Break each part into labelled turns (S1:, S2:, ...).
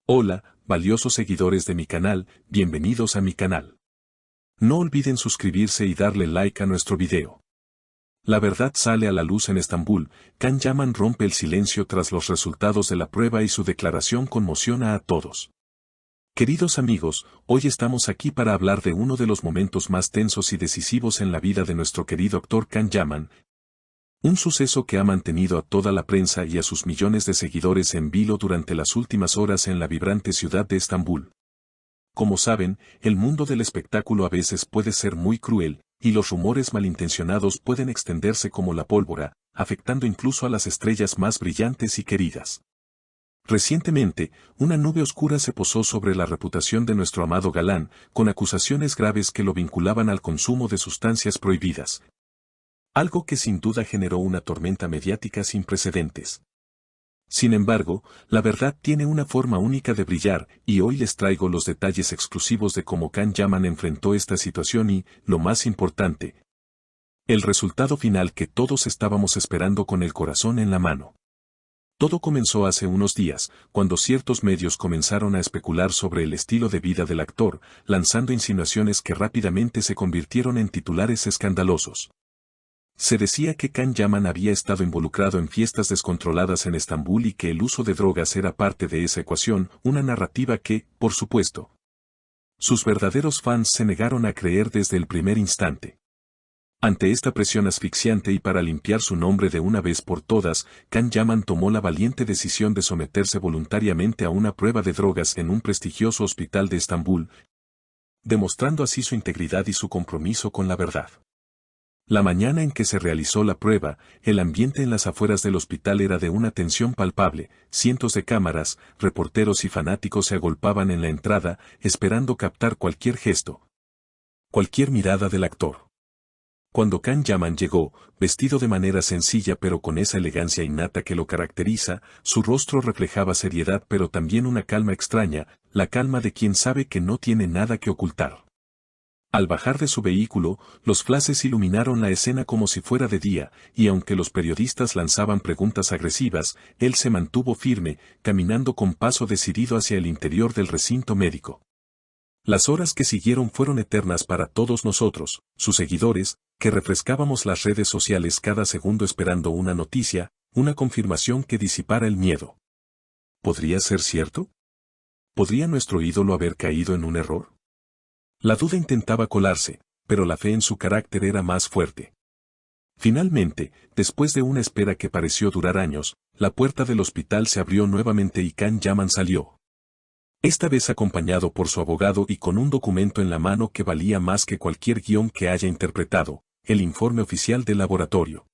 S1: Hola, valiosos seguidores de mi canal, bienvenidos a mi canal. No olviden suscribirse y darle like a nuestro video. La verdad sale a la luz en Estambul. Can Yaman rompe el silencio tras los resultados de la prueba y su declaración conmociona a todos. Queridos amigos, hoy estamos aquí para hablar de uno de los momentos más tensos y decisivos en la vida de nuestro querido actor Can Yaman. Un suceso que ha mantenido a toda la prensa y a sus millones de seguidores en vilo durante las últimas horas en la vibrante ciudad de Estambul. Como saben, el mundo del espectáculo a veces puede ser muy cruel, y los rumores malintencionados pueden extenderse como la pólvora, afectando incluso a las estrellas más brillantes y queridas. Recientemente, una nube oscura se posó sobre la reputación de nuestro amado galán, con acusaciones graves que lo vinculaban al consumo de sustancias prohibidas. Algo que sin duda generó una tormenta mediática sin precedentes. Sin embargo, la verdad tiene una forma única de brillar, y hoy les traigo los detalles exclusivos de cómo Can Yaman enfrentó esta situación y, lo más importante, el resultado final que todos estábamos esperando con el corazón en la mano. Todo comenzó hace unos días, cuando ciertos medios comenzaron a especular sobre el estilo de vida del actor, lanzando insinuaciones que rápidamente se convirtieron en titulares escandalosos. Se decía que Can Yaman había estado involucrado en fiestas descontroladas en Estambul y que el uso de drogas era parte de esa ecuación, una narrativa que, por supuesto, sus verdaderos fans se negaron a creer desde el primer instante. Ante esta presión asfixiante y para limpiar su nombre de una vez por todas, Can Yaman tomó la valiente decisión de someterse voluntariamente a una prueba de drogas en un prestigioso hospital de Estambul, demostrando así su integridad y su compromiso con la verdad. La mañana en que se realizó la prueba, el ambiente en las afueras del hospital era de una tensión palpable, cientos de cámaras, reporteros y fanáticos se agolpaban en la entrada, esperando captar cualquier gesto, cualquier mirada del actor. Cuando Can Yaman llegó, vestido de manera sencilla pero con esa elegancia innata que lo caracteriza, su rostro reflejaba seriedad pero también una calma extraña, la calma de quien sabe que no tiene nada que ocultar. Al bajar de su vehículo, los flashes iluminaron la escena como si fuera de día, y aunque los periodistas lanzaban preguntas agresivas, él se mantuvo firme, caminando con paso decidido hacia el interior del recinto médico. Las horas que siguieron fueron eternas para todos nosotros, sus seguidores, que refrescábamos las redes sociales cada segundo esperando una noticia, una confirmación que disipara el miedo. ¿Podría ser cierto? ¿Podría nuestro ídolo haber caído en un error? La duda intentaba colarse, pero la fe en su carácter era más fuerte. Finalmente, después de una espera que pareció durar años, la puerta del hospital se abrió nuevamente y Can Yaman salió. Esta vez acompañado por su abogado y con un documento en la mano que valía más que cualquier guión que haya interpretado, el informe oficial del laboratorio.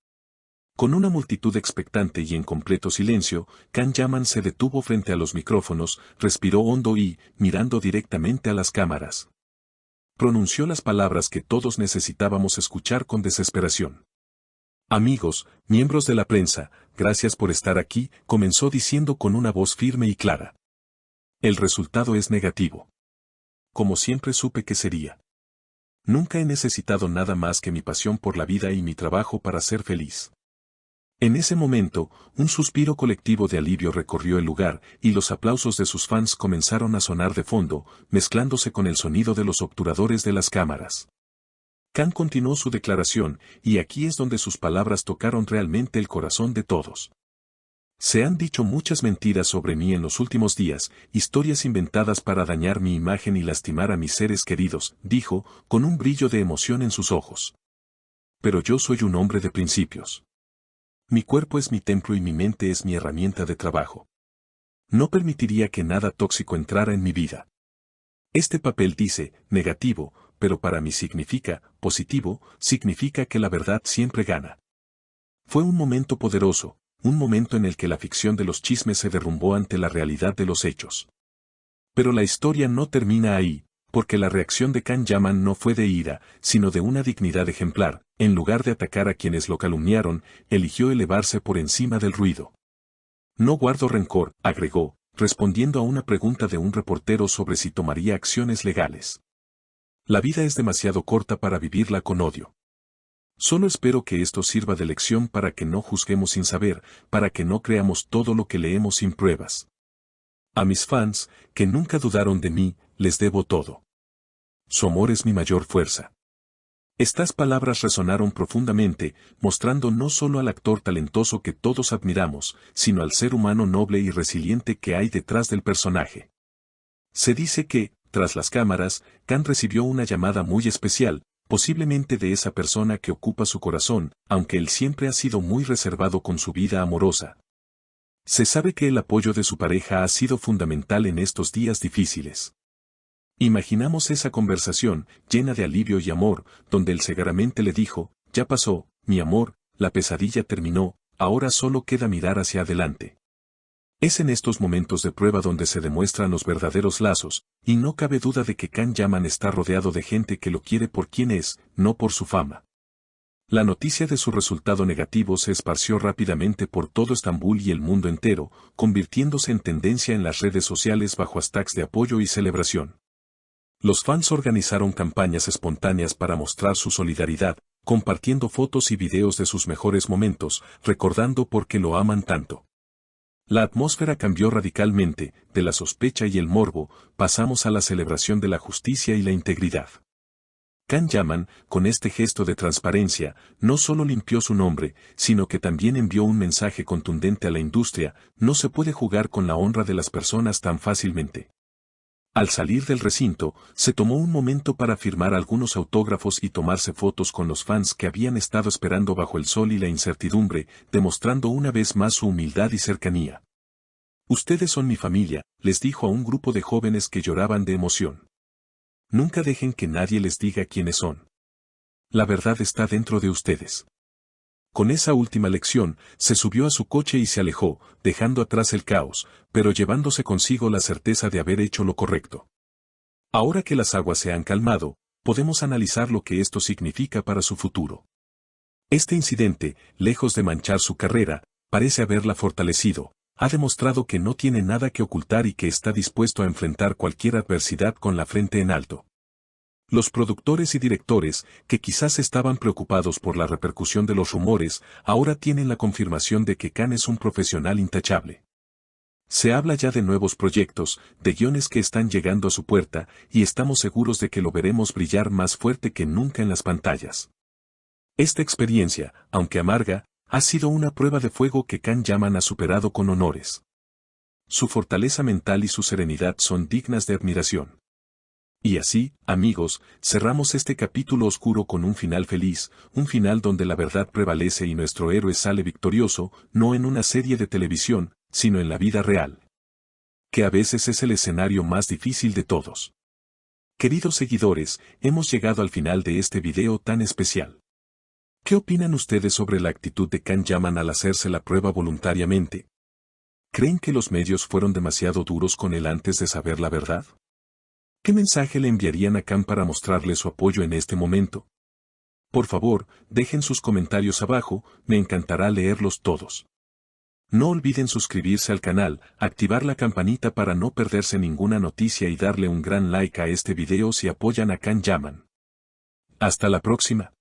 S1: Con una multitud expectante y en completo silencio, Can Yaman se detuvo frente a los micrófonos, respiró hondo y, mirando directamente a las cámaras, pronunció las palabras que todos necesitábamos escuchar con desesperación. Amigos, miembros de la prensa, gracias por estar aquí, comenzó diciendo con una voz firme y clara. El resultado es negativo. Como siempre supe que sería. Nunca he necesitado nada más que mi pasión por la vida y mi trabajo para ser feliz. En ese momento, un suspiro colectivo de alivio recorrió el lugar, y los aplausos de sus fans comenzaron a sonar de fondo, mezclándose con el sonido de los obturadores de las cámaras. Can continuó su declaración, y aquí es donde sus palabras tocaron realmente el corazón de todos. Se han dicho muchas mentiras sobre mí en los últimos días, historias inventadas para dañar mi imagen y lastimar a mis seres queridos, dijo, con un brillo de emoción en sus ojos. Pero yo soy un hombre de principios. Mi cuerpo es mi templo y mi mente es mi herramienta de trabajo. No permitiría que nada tóxico entrara en mi vida. Este papel dice, negativo, pero para mí significa, positivo, significa que la verdad siempre gana. Fue un momento poderoso, un momento en el que la ficción de los chismes se derrumbó ante la realidad de los hechos. Pero la historia no termina ahí, porque la reacción de Can Yaman no fue de ira, sino de una dignidad ejemplar. En lugar de atacar a quienes lo calumniaron, eligió elevarse por encima del ruido. No guardo rencor, agregó, respondiendo a una pregunta de un reportero sobre si tomaría acciones legales. La vida es demasiado corta para vivirla con odio. Solo espero que esto sirva de lección para que no juzguemos sin saber, para que no creamos todo lo que leemos sin pruebas. A mis fans, que nunca dudaron de mí, les debo todo. Su amor es mi mayor fuerza. Estas palabras resonaron profundamente, mostrando no solo al actor talentoso que todos admiramos, sino al ser humano noble y resiliente que hay detrás del personaje. Se dice que, tras las cámaras, Can recibió una llamada muy especial, posiblemente de esa persona que ocupa su corazón, aunque él siempre ha sido muy reservado con su vida amorosa. Se sabe que el apoyo de su pareja ha sido fundamental en estos días difíciles. Imaginamos esa conversación, llena de alivio y amor, donde él segaramente le dijo, ya pasó, mi amor, la pesadilla terminó, ahora solo queda mirar hacia adelante. Es en estos momentos de prueba donde se demuestran los verdaderos lazos, y no cabe duda de que Can Yaman está rodeado de gente que lo quiere por quien es, no por su fama. La noticia de su resultado negativo se esparció rápidamente por todo Estambul y el mundo entero, convirtiéndose en tendencia en las redes sociales bajo hashtags de apoyo y celebración. Los fans organizaron campañas espontáneas para mostrar su solidaridad, compartiendo fotos y videos de sus mejores momentos, recordando por qué lo aman tanto. La atmósfera cambió radicalmente, de la sospecha y el morbo, pasamos a la celebración de la justicia y la integridad. Can Yaman, con este gesto de transparencia, no solo limpió su nombre, sino que también envió un mensaje contundente a la industria: no se puede jugar con la honra de las personas tan fácilmente. Al salir del recinto, se tomó un momento para firmar algunos autógrafos y tomarse fotos con los fans que habían estado esperando bajo el sol y la incertidumbre, demostrando una vez más su humildad y cercanía. Ustedes son mi familia, les dijo a un grupo de jóvenes que lloraban de emoción. Nunca dejen que nadie les diga quiénes son. La verdad está dentro de ustedes. Con esa última lección, se subió a su coche y se alejó, dejando atrás el caos, pero llevándose consigo la certeza de haber hecho lo correcto. Ahora que las aguas se han calmado, podemos analizar lo que esto significa para su futuro. Este incidente, lejos de manchar su carrera, parece haberla fortalecido. Ha demostrado que no tiene nada que ocultar y que está dispuesto a enfrentar cualquier adversidad con la frente en alto. Los productores y directores, que quizás estaban preocupados por la repercusión de los rumores, ahora tienen la confirmación de que Can es un profesional intachable. Se habla ya de nuevos proyectos, de guiones que están llegando a su puerta, y estamos seguros de que lo veremos brillar más fuerte que nunca en las pantallas. Esta experiencia, aunque amarga, ha sido una prueba de fuego que Can Yaman ha superado con honores. Su fortaleza mental y su serenidad son dignas de admiración. Y así, amigos, cerramos este capítulo oscuro con un final feliz, un final donde la verdad prevalece y nuestro héroe sale victorioso, no en una serie de televisión, sino en la vida real. Que a veces es el escenario más difícil de todos. Queridos seguidores, hemos llegado al final de este video tan especial. ¿Qué opinan ustedes sobre la actitud de Can Yaman al hacerse la prueba voluntariamente? ¿Creen que los medios fueron demasiado duros con él antes de saber la verdad? ¿Qué mensaje le enviarían a Can para mostrarle su apoyo en este momento? Por favor, dejen sus comentarios abajo, me encantará leerlos todos. No olviden suscribirse al canal, activar la campanita para no perderse ninguna noticia y darle un gran like a este video si apoyan a Can Yaman. Hasta la próxima.